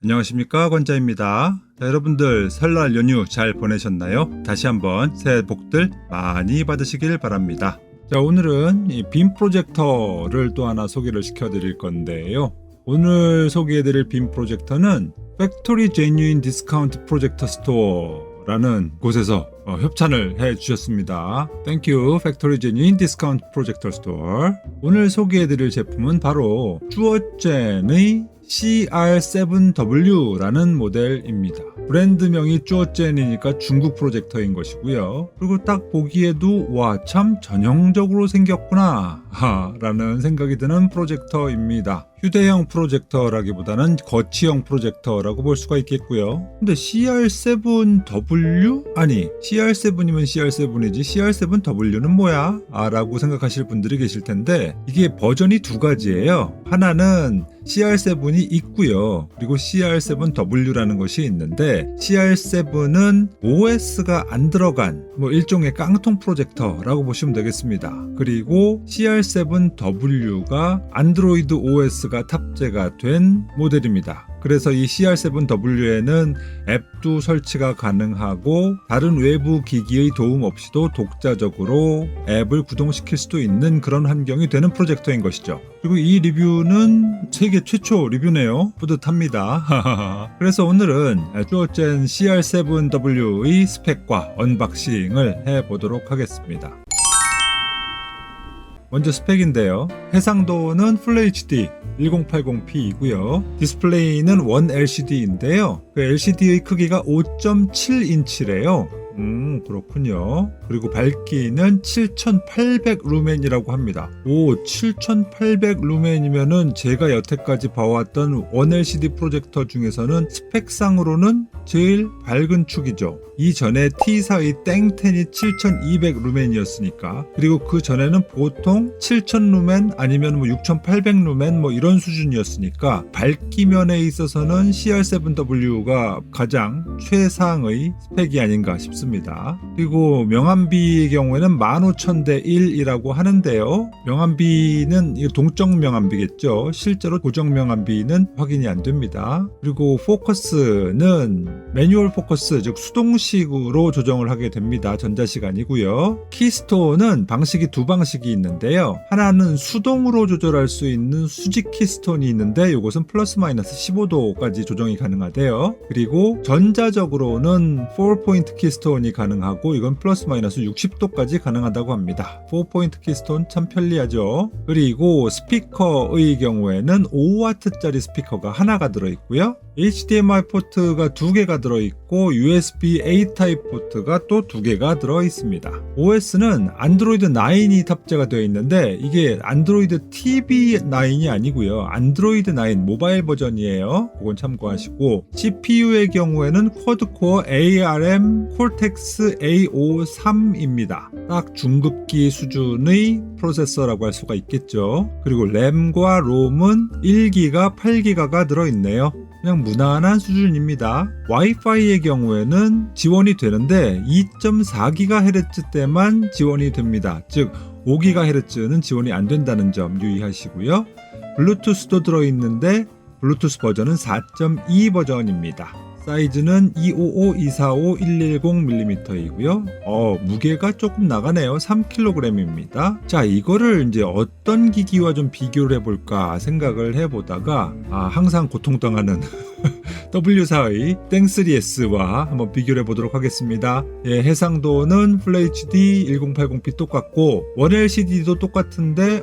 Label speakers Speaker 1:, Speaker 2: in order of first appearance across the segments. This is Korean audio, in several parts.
Speaker 1: 안녕하십니까, 권자입니다. 자, 여러분들 설날 연휴 잘 보내셨나요? 다시 한번 새해 복들 많이 받으시길 바랍니다. 자, 오늘은 이 빔 프로젝터를 또 하나 소개를 시켜드릴 건데요. 오늘 소개해드릴 빔 프로젝터는 팩토리 제뉴인 디스카운트 프로젝터 스토어라는 곳에서 협찬을 해주셨습니다. Thank you, Factory Genuine Discount Projector Store. 오늘 소개해드릴 제품은 바로 쭈어젠의 CR7W라는 모델입니다. 브랜드명이 쭈어젠이니까 중국 프로젝터인 것이고요. 그리고 딱 보기에도 와, 참 전형적으로 생겼구나 라는 생각이 드는 프로젝터입니다. 휴대용 프로젝터라기보다는 거치형 프로젝터라고 볼 수가 있겠고요. 근데 CR7W? 아니, CR7이면 CR7이지 CR7W는 뭐야? 라고 생각하실 분들이 계실 텐데, 이게 버전이 두 가지예요. 하나는 CR7이 있고요. 그리고 CR7W라는 것이 있는데, CR7은 OS가 안 들어간 일종의 깡통 프로젝터라고 보시면 되겠습니다. 그리고 CR7W가 안드로이드 OS가 탑재가 된 모델입니다. 그래서 이 CR7W에는 앱도 설치가 가능하고 다른 외부 기기의 도움 없이도 독자적으로 앱을 구동시킬 수도 있는 그런 환경이 되는 프로젝터인 것이죠. 그리고 이 리뷰는 세계 최초 리뷰네요. 뿌듯합니다. 그래서 오늘은 쭈어젠 CR7W의 스펙과 언박싱을 해보도록 하겠습니다. 먼저 스펙인데요. 해상도는 FHD 1080p이고요. 디스플레이는 원 LCD인데요. 그 LCD의 크기가 5.7인치래요. 그렇군요. 그리고 밝기는 7800 루멘이라고 합니다. 오, 7800 루멘이면은 제가 여태까지 봐왔던 원 LCD 프로젝터 중에서는 스펙상으로는 제일 밝은 축이죠. 이전에 T사의 땡텐이 7200 루멘이었으니까. 그리고 그 전에는 보통 7000 루멘 아니면 6800 루멘 이런 수준이었으니까 밝기면에 있어서는 CR7W가 가장 최상의 스펙이 아닌가 싶습니다. 그리고 명암비의 경우에는 15000대 1이라고 하는데요. 명암비는 동적 명암비겠죠. 실제로 고정 명암비는 확인이 안 됩니다. 그리고 포커스는 매뉴얼 포커스, 즉 수동식으로 조정을 하게 됩니다. 전자식 아니고요. 키스톤은 방식이 두 방식이 있는데요. 하나는 수동으로 조절할 수 있는 수직 키스톤이 있는데 이것은 플러스 마이너스 15도까지 조정이 가능하대요. 그리고 전자적으로는 4포인트 키스톤이 가능하고 이건 플러스 마이너스 60도까지 가능하다고 합니다. 4포인트 키스톤 참 편리하죠. 그리고 스피커의 경우에는 5W짜리 스피커가 하나가 들어있고요. HDMI 포트가 두 개가 들어있고 USB-A 타입 포트가 또 두 개가 들어있습니다. OS는 안드로이드 9이 탑재가 되어 있는데 이게 안드로이드 TV 9이 아니고요. 안드로이드 9 모바일 버전이에요. 그건 참고하시고, CPU의 경우에는 쿼드코어 ARM 콜텍스 A53입니다. 딱 중급기 수준의 프로세서라고 할 수가 있겠죠. 그리고 램과 롬은 1기가 8기가가 들어있네요. 그냥 무난한 수준입니다. 와이파이의 경우에는 지원이 되는데 2.4GHz 때만 지원이 됩니다. 즉 5GHz는 지원이 안 된다는 점 유의하시고요. 블루투스도 들어있는데 블루투스 버전은 4.2 버전입니다. 사이즈는 255-245-110mm이고요. 무게가 조금 나가네요. 3kg입니다. 자, 이거를 이제 어떤 기기와 좀 비교를 해볼까 생각을 해보다가 항상 고통당하는 W사의 땡3S와 한번 비교를 해보도록 하겠습니다. 예, 해상도는 FHD 1080p 똑같고 원 LCD도 똑같은데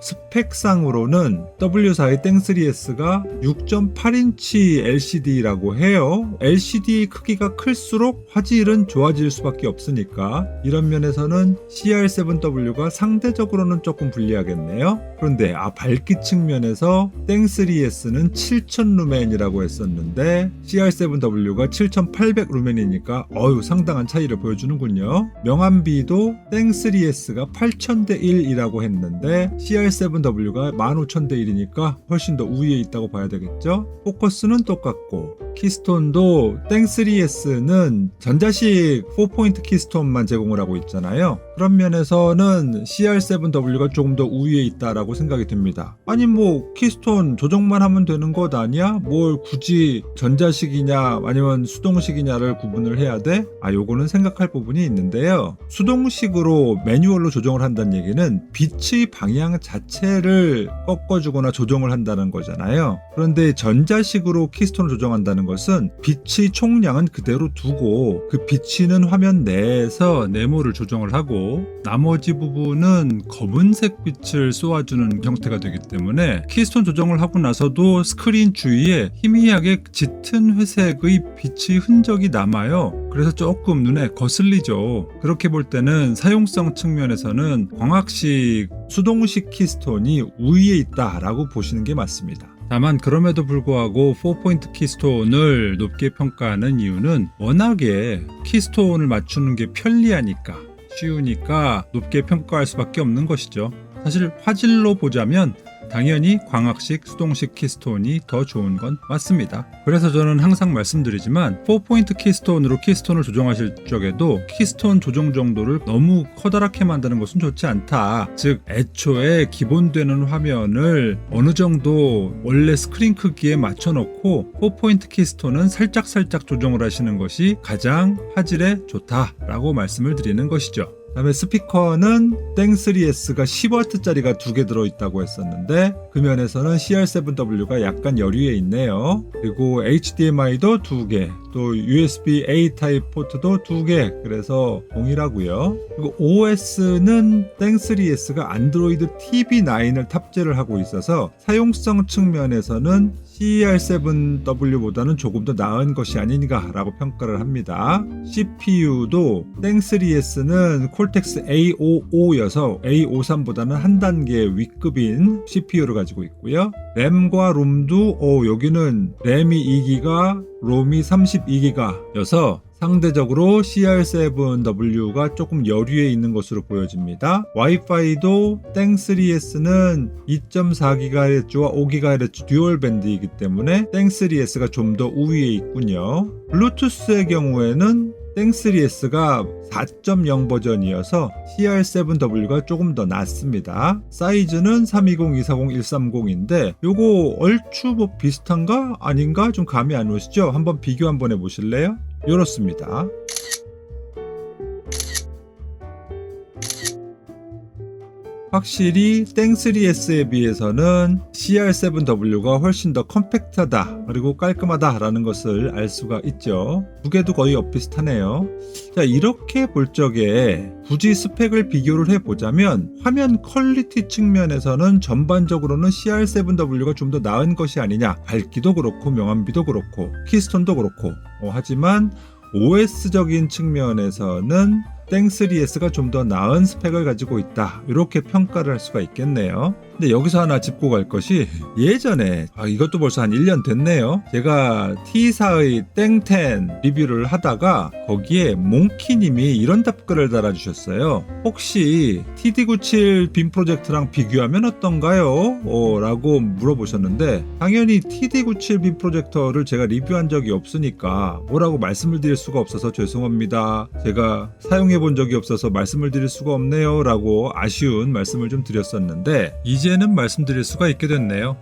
Speaker 1: 스펙상으로는 W사의 땡3S가 6.8인치 LCD라고 해요. LCD 크기가 클수록 화질은 좋아질 수밖에 없으니까 이런 면에서는 CR7W가 상대적으로는 조금 불리하겠네요. 그런데 밝기 측면에서 땡3S는 7000 루멘이라고 했었는데 CR7W가 7800 루멘이니까 상당한 차이를 보여주는군요. 명암비도 땡3S가 8000대 1이라고 했는데 CR7W가 15000대 1이니까 훨씬 더 우위에 있다고 봐야 되겠죠. 포커스는 똑같고 키스톤도 땡3S는 전자식 4포인트 키스톤만 제공을 하고 있잖아요. 그런 면에서는 CR7W가 조금 더 우위에 있다라고 생각이 듭니다. 아니 뭐 키스톤 조정만 하면 되는 것 아니야? 뭘 굳이 전자식이냐 아니면 수동식이냐를 구분을 해야 돼? 요거는 생각할 부분이 있는데요. 수동식으로 매뉴얼로 조정을 한다는 얘기는 빛의 방향 자체를 꺾어주거나 조정을 한다는 거잖아요. 그런데 전자식으로 키스톤을 조정한다는 것은 빛의 총량은 그대로 두고 그 비치는 화면 내에서 네모를 조정을 하고 나머지 부분은 검은색 빛을 쏘아주는 형태가 되기 때문에 키스톤 조정을 하고 나서도 스크린 주위에 희미하게 짙은 회색의 빛의 흔적이 남아요. 그래서 조금 눈에 거슬리죠. 그렇게 볼 때는 사용성 측면에서는 광학식 수동식 키스톤이 우위에 있다라고 보시는 게 맞습니다. 다만 그럼에도 불구하고 4포인트 키스톤을 높게 평가하는 이유는 워낙에 키스톤을 맞추는 게 편리하니까 쉬우니까 높게 평가할 수밖에 없는 것이죠. 사실 화질로 보자면 당연히 광학식 수동식 키스톤이 더 좋은 건 맞습니다. 그래서 저는 항상 말씀드리지만 4포인트 키스톤으로 키스톤을 조정하실 적에도 키스톤 조정 정도를 너무 커다랗게 만드는 것은 좋지 않다. 즉 애초에 기본되는 화면을 어느 정도 원래 스크린 크기에 맞춰놓고 4포인트 키스톤은 살짝 조정을 하시는 것이 가장 화질에 좋다라고 말씀을 드리는 것이죠. 다음에 스피커는 땡3S가 10W짜리가 2개 들어있다고 했었는데 그 면에서는 CR7W가 약간 여류에 있네요. 그리고 HDMI도 2개, 또 USB-A 타입 포트도 2개, 그래서 동일하고요. 그리고 OS는 땡3S가 안드로이드 TV9을 탑재를 하고 있어서 사용성 측면에서는 CR7W보다는 조금 더 나은 것이 아닌가라고 평가를 합니다. CPU도 땡3S는 콜텍스 A55여서 A53보다는 한 단계 윗급인 CPU를 가지고 있고요. 램과 롬도 여기는 램이 2기가, 롬이 32기가여서 상대적으로 CR7W가 조금 여류에 있는 것으로 보여집니다. 와이파이도 땡3S는 2.4GHz와 5GHz 듀얼 밴드이기 때문에 땡3S가 좀 더 우위에 있군요. 블루투스의 경우에는 땡3S가 4.0 버전이어서 CR7W가 조금 더 낫습니다. 사이즈는 320, 240, 130인데 요거 얼추 뭐 비슷한가? 아닌가? 좀 감이 안 오시죠? 한번 비교 한번 해보실래요? 이렇습니다. 확실히 땡3S에 비해서는 CR7W가 훨씬 더 컴팩트하다 그리고 깔끔하다 라는 것을 알 수가 있죠. 두 개도 거의 엇비슷하네요. 자, 이렇게 볼 적에 굳이 스펙을 비교를 해보자면 화면 퀄리티 측면에서는 전반적으로는 CR7W가 좀 더 나은 것이 아니냐. 밝기도 그렇고 명암비도 그렇고 키스톤도 그렇고 하지만 OS적인 측면에서는 땡3S가 좀 더 나은 스펙을 가지고 있다, 이렇게 평가를 할 수가 있겠네요. 근데 여기서 하나 짚고 갈 것이 예전에 이것도 벌써 한 1년 됐네요. 제가 T4의 땡10 리뷰를 하다가 거기에 몽키님이 이런 답글을 달아주셨어요. 혹시 TD97 빔 프로젝트랑 비교하면 어떤가요? 라고 물어보셨는데 당연히 TD97 빔 프로젝터를 제가 리뷰한 적이 없으니까 뭐라고 말씀을 드릴 수가 없어서 죄송합니다. 제가 사용해본 적이 없어서 말씀을 드릴 수가 없네요 라고 아쉬운 말씀을 좀 드렸었는데 이제는 말씀드릴 수가 있게 됐네요.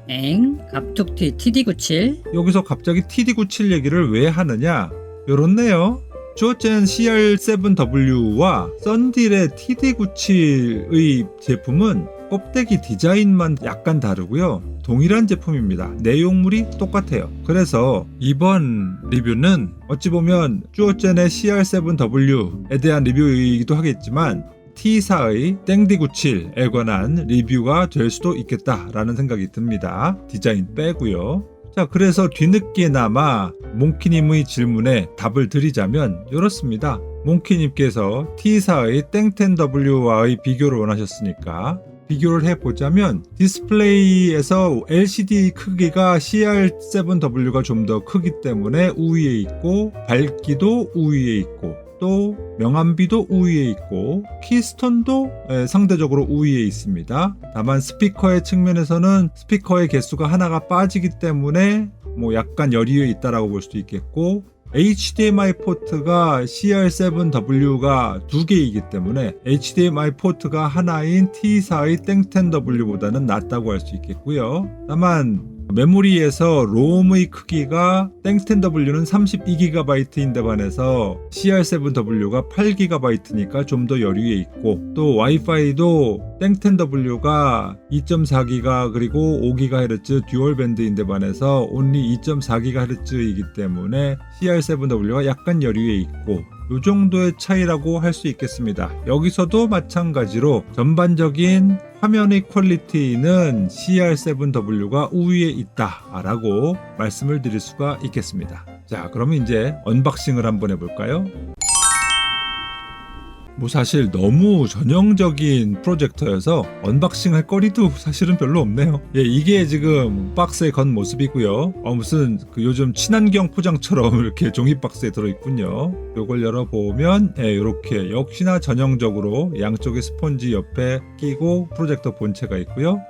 Speaker 2: 갑툭튀 TD97.
Speaker 1: 여기서 갑자기 TD97 얘기를 왜 하느냐? 요렇네요. 주어젠 CR7W와 썬딜의 TD97의 제품은 껍데기 디자인만 약간 다르고요. 동일한 제품입니다. 내용물이 똑같아요. 그래서 이번 리뷰는 어찌 보면 주어젠의 CR7W에 대한 리뷰이기도 하겠지만 T4의 땡D97에 관한 리뷰가 될 수도 있겠다라는 생각이 듭니다. 디자인 빼고요. 자, 그래서 뒤늦게나마 몽키님의 질문에 답을 드리자면 이렇습니다. 몽키님께서 T4의 땡10W와의 비교를 원하셨으니까 비교를 해보자면 디스플레이에서 LCD 크기가 CR7W가 좀 더 크기 때문에 우위에 있고 밝기도 우위에 있고 또 명암비도 우위에 있고 키스톤도 상대적으로 우위에 있습니다. 다만 스피커의 측면에서는 스피커의 개수가 하나가 빠지기 때문에 뭐 약간 여리에 있다라고 볼 수도 있겠고 HDMI 포트가 CR7W가 2개이기 때문에 HDMI 포트가 하나인 T4의 땡10W보다는 낫다고 할 수 있겠고요. 다만 메모리에서 롬의 크기가 땡10W는 32GB인데 반해서 CR7W가 8GB니까 좀 더 여유에 있고, 또 와이파이도 땡10W가 2.4GB 그리고 5GHz 듀얼 밴드인데 반해서 only 2.4GHz이기 때문에 CR7W가 약간 여유에 있고, 이 정도의 차이라고 할 수 있겠습니다. 여기서도 마찬가지로 전반적인 화면의 퀄리티는 CR7W가 우위에 있다라고 말씀을 드릴 수가 있겠습니다. 자, 그러면 이제 언박싱을 한번 해볼까요? 뭐 사실 너무 전형적인 프로젝터여서 언박싱 할 거리도 사실은 별로 없네요. 예, 이게 지금 박스의 겉모습이고요. 무슨 그 요즘 친환경 포장처럼 이렇게 종이 박스에 들어있군요. 요걸 열어보면 이렇게 역시나 전형적으로 양쪽에 스펀지 옆에 끼고 프로젝터 본체가 있고요.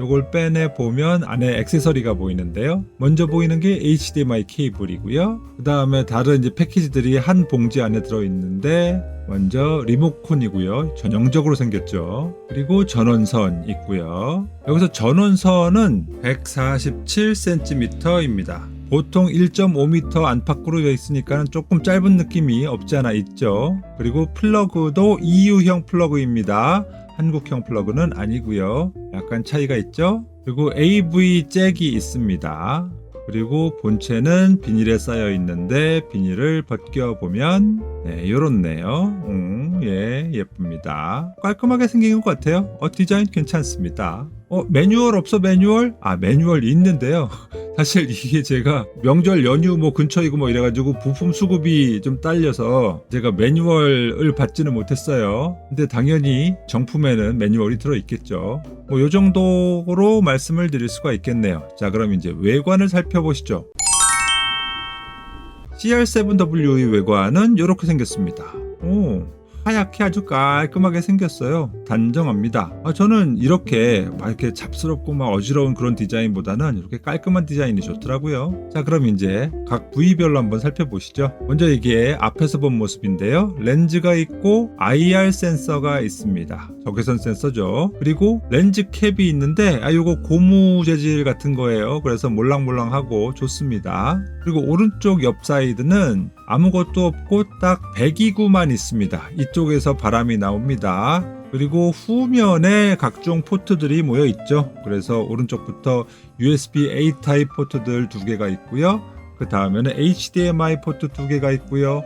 Speaker 1: 요걸 빼내 보면 안에 액세서리가 보이는데요. 먼저 보이는 게 HDMI 케이블이고요. 그 다음에 다른 이제 패키지들이 한 봉지 안에 들어있는데, 먼저 리모컨이고요. 전형적으로 생겼죠. 그리고 전원선 있고요. 여기서 전원선은 147cm입니다. 보통 1.5m 안팎으로 되어 있으니까 조금 짧은 느낌이 없지 않아 있죠. 그리고 플러그도 EU형 플러그입니다. 한국형 플러그는 아니고요. 약간 차이가 있죠. 그리고 AV 잭이 있습니다. 그리고 본체는 비닐에 쌓여 있는데 비닐을 벗겨보면 요렇네요. 예, 예쁩니다. 깔끔하게 생긴 것 같아요. 디자인 괜찮습니다. 매뉴얼 없어? 매뉴얼? 매뉴얼 있는데요. 사실 이게 제가 명절 연휴 뭐 근처이고 뭐 이래가지고 부품 수급이 좀 딸려서 제가 매뉴얼을 받지는 못했어요. 근데 당연히 정품에는 매뉴얼이 들어있겠죠. 뭐 요 정도로 말씀을 드릴 수가 있겠네요. 자, 그럼 이제 외관을 살펴보시죠. CR7W의 외관은 이렇게 생겼습니다. 하얗게 아주 깔끔하게 생겼어요. 단정합니다. 저는 이렇게 막 이렇게 잡스럽고 막 어지러운 그런 디자인보다는 이렇게 깔끔한 디자인이 좋더라고요. 자, 그럼 이제 각 부위별로 한번 살펴보시죠. 먼저 이게 앞에서 본 모습인데요. 렌즈가 있고 IR 센서가 있습니다. 적외선 센서죠. 그리고 렌즈 캡이 있는데 요거 고무 재질 같은 거예요. 그래서 몰랑몰랑하고 좋습니다. 그리고 오른쪽 옆 사이드는 아무것도 없고 딱 배기구만 있습니다. 이쪽에서 바람이 나옵니다. 그리고 후면에 각종 포트들이 모여 있죠. 그래서 오른쪽부터 USB-A 타입 포트들 2개가 있고요. 그 다음에는 HDMI 포트 2개가 있고요.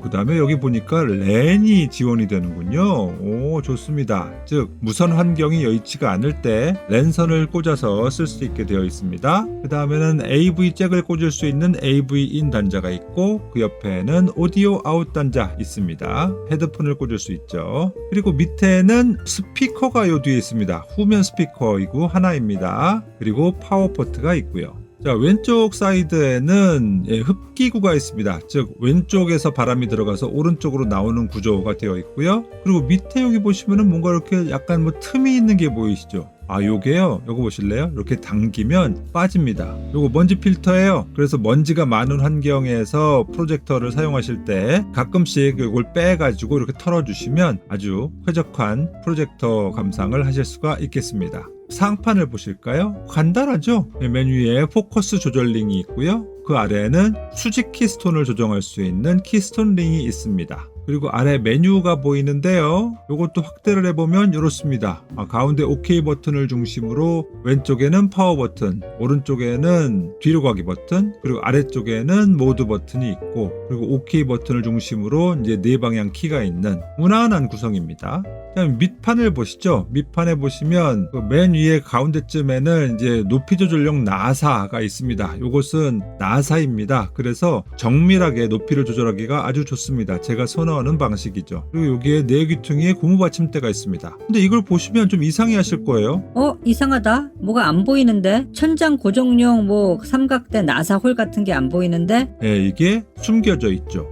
Speaker 1: 그 다음에 여기 보니까 랜이 지원이 되는군요. 좋습니다. 즉 무선 환경이 여의치가 않을 때 랜선을 꽂아서 쓸 수 있게 되어 있습니다. 그 다음에는 AV 잭을 꽂을 수 있는 AV 인 단자가 있고, 그 옆에는 오디오 아웃 단자 있습니다. 헤드폰을 꽂을 수 있죠. 그리고 밑에는 스피커가 요 뒤에 있습니다. 후면 스피커이고 하나입니다. 그리고 파워 포트가 있고요. 자, 왼쪽 사이드에는 흡기구가 있습니다. 즉 왼쪽에서 바람이 들어가서 오른쪽으로 나오는 구조가 되어 있고요. 그리고 밑에 여기 보시면은 뭔가 이렇게 약간 뭐 틈이 있는 게 보이시죠? 요게요. 요거 보실래요? 이렇게 당기면 빠집니다. 요거 먼지 필터예요. 그래서 먼지가 많은 환경에서 프로젝터를 사용하실 때 가끔씩 요걸 빼가지고 이렇게 털어주시면 아주 쾌적한 프로젝터 감상을 하실 수가 있겠습니다. 상판을 보실까요? 간단하죠? 맨 위에 포커스 조절링이 있고요. 그 아래에는 수직 키스톤을 조정할 수 있는 키스톤 링이 있습니다. 그리고 아래 메뉴가 보이는데요. 이것도 확대를 해보면 이렇습니다. 가운데 OK 버튼을 중심으로 왼쪽에는 파워 버튼, 오른쪽에는 뒤로 가기 버튼, 그리고 아래쪽에는 모드 버튼이 있고, 그리고 OK 버튼을 중심으로 이제 4방향 키가 있는 무난한 구성입니다. 그다음 밑판을 보시죠. 밑판에 보시면 그 맨 위에 가운데쯤에는 이제 높이 조절용 나사가 있습니다. 이것은 나사입니다. 그래서 정밀하게 높이를 조절하기가 아주 좋습니다. 제가 선호하는 방식이죠. 그리고 여기에 내귀퉁이에 고무 받침대가 있습니다. 근데 이걸 보시면 좀 이상해 하실 거예요.
Speaker 2: 이상하다. 뭐가 안 보이는데? 천장 고정용 뭐 삼각대 나사 홀 같은 게 안 보이는데?
Speaker 1: 네, 이게 숨겨져 있죠.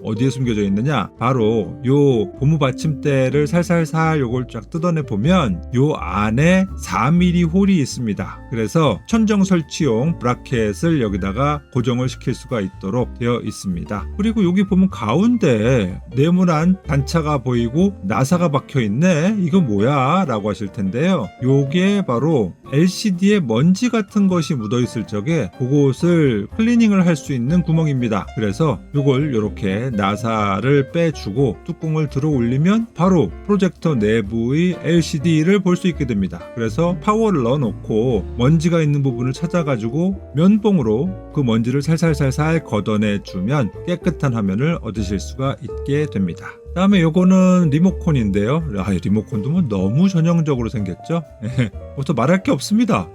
Speaker 1: 어디에 숨겨져 있느냐? 바로 요 고무 받침대를 살살살 요걸 쫙 뜯어내 보면 요 안에 4mm 홀이 있습니다. 그래서 천정 설치용 브라켓을 여기다가 고정을 시킬 수가 있도록 되어 있습니다. 그리고 여기 보면 가운데 네모난 단차가 보이고 나사가 박혀 있네. 이거 뭐야? 라고 하실 텐데요. 요게 바로 LCD에 먼지 같은 것이 묻어 있을 적에 그곳을 클리닝을 할 수 있는 구멍입니다. 그래서 요걸 이렇게 나사를 빼주고 뚜껑을 들어 올리면 바로 프로젝터 내부의 LCD를 볼 수 있게 됩니다. 그래서 파워를 넣어놓고 먼지가 있는 부분을 찾아가지고 면봉으로 그 먼지를 살살살살 걷어내주면 깨끗한 화면을 얻으실 수가 있게 됩니다. 다음에 요거는 리모컨인데요. 리모컨도 뭐 너무 전형적으로 생겼죠? 뭐 더 말할 게 없습니다.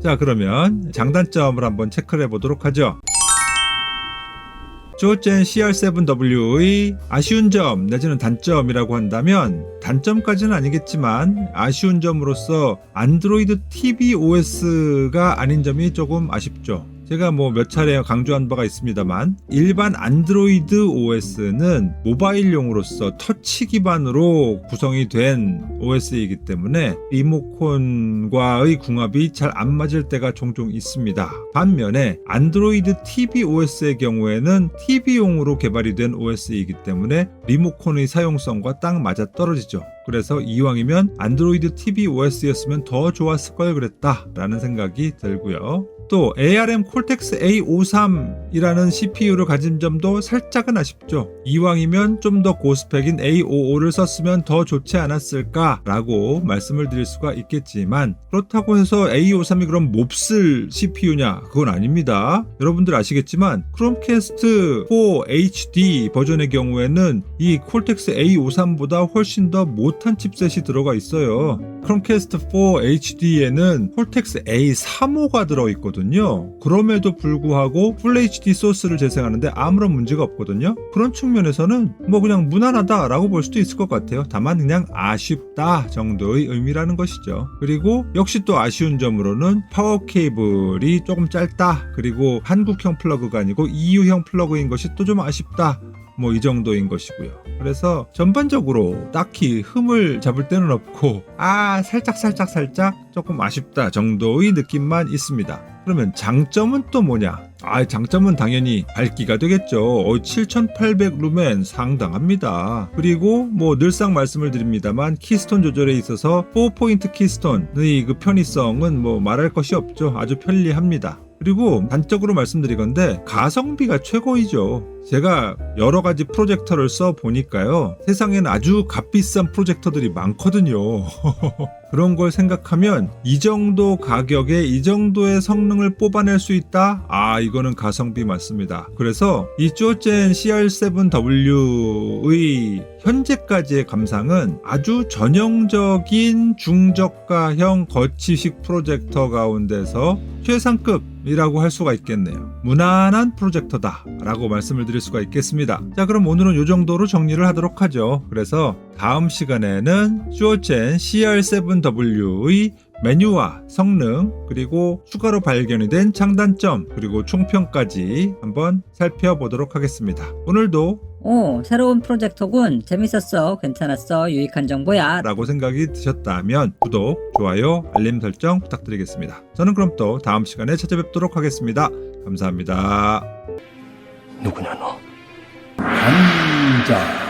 Speaker 1: 자, 그러면 장단점을 한번 체크를 해보도록 하죠. 듀오젠 CR7W의 아쉬운 점 내지는 단점이라고 한다면 단점까지는 아니겠지만 아쉬운 점으로서 안드로이드 TV OS가 아닌 점이 조금 아쉽죠. 제가 뭐 몇 차례 강조한 바가 있습니다만 일반 안드로이드 OS는 모바일용으로서 터치 기반으로 구성이 된 OS이기 때문에 리모컨과의 궁합이 잘 안 맞을 때가 종종 있습니다. 반면에 안드로이드 TV OS의 경우에는 TV용으로 개발이 된 OS이기 때문에 리모컨의 사용성과 딱 맞아 떨어지죠. 그래서 이왕이면 안드로이드 TV OS였으면 더 좋았을 걸 그랬다 라는 생각이 들고요. 또 ARM 콜텍스 A53이라는 CPU를 가진 점도 살짝은 아쉽죠. 이왕이면 좀 더 고스펙인 A55를 썼으면 더 좋지 않았을까 라고 말씀을 드릴 수가 있겠지만 그렇다고 해서 A53이 그럼 몹쓸 CPU냐? 그건 아닙니다. 여러분들 아시겠지만 크롬캐스트 4 HD 버전의 경우에는 이 콜텍스 A53보다 훨씬 더 못한 칩셋이 들어가 있어요. 크롬캐스트 4 HD에는 콜텍스 A35가 들어있거든요. 그럼에도 불구하고 풀 HD 소스를 재생하는데 아무런 문제가 없거든요. 그런 측면에서는 뭐 그냥 무난하다 라고 볼 수도 있을 것 같아요. 다만 그냥 아쉽다 정도의 의미라는 것이죠. 그리고 역시 또 아쉬운 점으로는 파워 케이블이 조금 짧다. 그리고 한국형 플러그가 아니고 EU형 플러그인 것이 또 좀 아쉽다. 뭐 이 정도인 것이고요. 그래서 전반적으로 딱히 흠을 잡을 데는 없고 살짝 조금 아쉽다 정도의 느낌만 있습니다. 그러면 장점은 또 뭐냐? 장점은 당연히 밝기가 되겠죠. 7800 루멘 상당합니다. 그리고 뭐 늘상 말씀을 드립니다만 키스톤 조절에 있어서 4포인트 키스톤의 그 편의성은 뭐 말할 것이 없죠. 아주 편리합니다. 그리고 단적으로 말씀드리건데 가성비가 최고이죠. 제가 여러 가지 프로젝터를 써 보니까요. 세상에는 아주 값비싼 프로젝터들이 많거든요. 그런 걸 생각하면 이 정도 가격에 이 정도의 성능을 뽑아낼 수 있다? 이거는 가성비 맞습니다. 그래서 이 듀오젠 CR7W의 현재까지의 감상은 아주 전형적인 중저가형 거치식 프로젝터 가운데서 최상급이라고 할 수가 있겠네요. 무난한 프로젝터다 라고 말씀을 드릴 수가 있겠습니다. 자, 그럼 오늘은 이 정도로 정리를 하도록 하죠. 그래서 다음 시간에는 듀오젠 CR7W의 메뉴와 성능, 그리고 추가로 발견이 된 장단점, 그리고 총평까지 한번 살펴보도록 하겠습니다. 오늘도
Speaker 2: 새로운 프로젝터군. 재밌었어. 괜찮았어. 유익한 정보야.
Speaker 1: 라고 생각이 드셨다면 구독, 좋아요, 알림 설정 부탁드리겠습니다. 저는 그럼 또 다음 시간에 찾아뵙도록 하겠습니다. 감사합니다.
Speaker 3: 누구냐 너? 환자